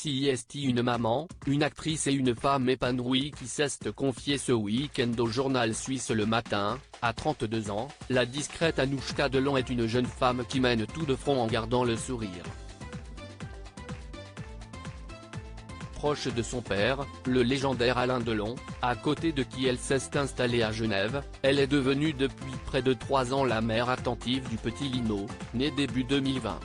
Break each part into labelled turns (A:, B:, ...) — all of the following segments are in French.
A: Voici une maman, une actrice et une femme épanouie qui s'est confiée ce week-end au journal suisse Le Matin. À 32 ans, la discrète Anouchka Delon est une jeune femme qui mène tout de front en gardant le sourire. Proche de son père, le légendaire Alain Delon, à côté de qui elle s'est installée à Genève, elle est devenue depuis près de 3 ans la mère attentive du petit Lino, né début 2020.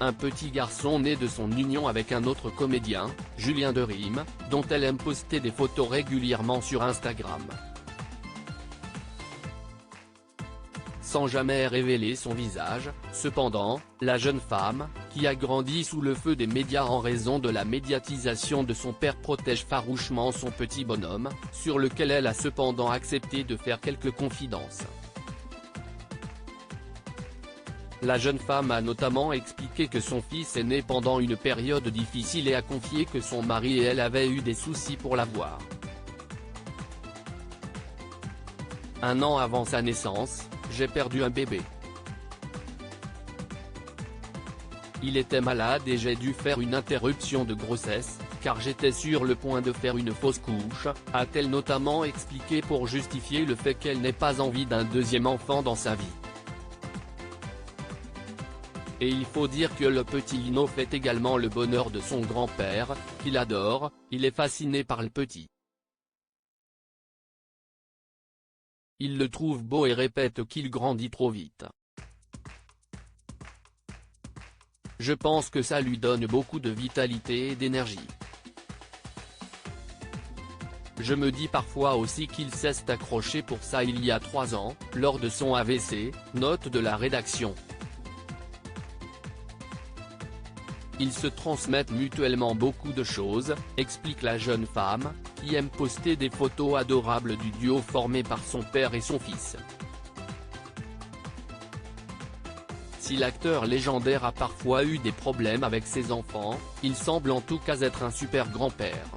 A: Un petit garçon né de son union avec un autre comédien, Julien Derime, dont elle aime poster des photos régulièrement sur Instagram. Sans jamais révéler son visage, cependant, la jeune femme, qui a grandi sous le feu des médias en raison de la médiatisation de son père, protège farouchement son petit bonhomme, sur lequel elle a cependant accepté de faire quelques confidences. La jeune femme a notamment expliqué que son fils est né pendant une période difficile et a confié que son mari et elle avaient eu des soucis pour l'avoir. Un an avant sa naissance, j'ai perdu un bébé. Il était malade et j'ai dû faire une interruption de grossesse, car j'étais sur le point de faire une fausse couche, a-t-elle notamment expliqué pour justifier le fait qu'elle n'ait pas envie d'un deuxième enfant dans sa vie. Et il faut dire que le petit Lino fait également le bonheur de son grand-père, qu'il adore, il est fasciné par le petit. Il le trouve beau et répète qu'il grandit trop vite. Je pense que ça lui donne beaucoup de vitalité et d'énergie. Je me dis parfois aussi qu'il s'est accroché pour ça il y a 3 ans, lors de son AVC, note de la rédaction. Ils se transmettent mutuellement beaucoup de choses, explique la jeune femme, qui aime poster des photos adorables du duo formé par son père et son fils. Si l'acteur légendaire a parfois eu des problèmes avec ses enfants, il semble en tout cas être un super grand-père.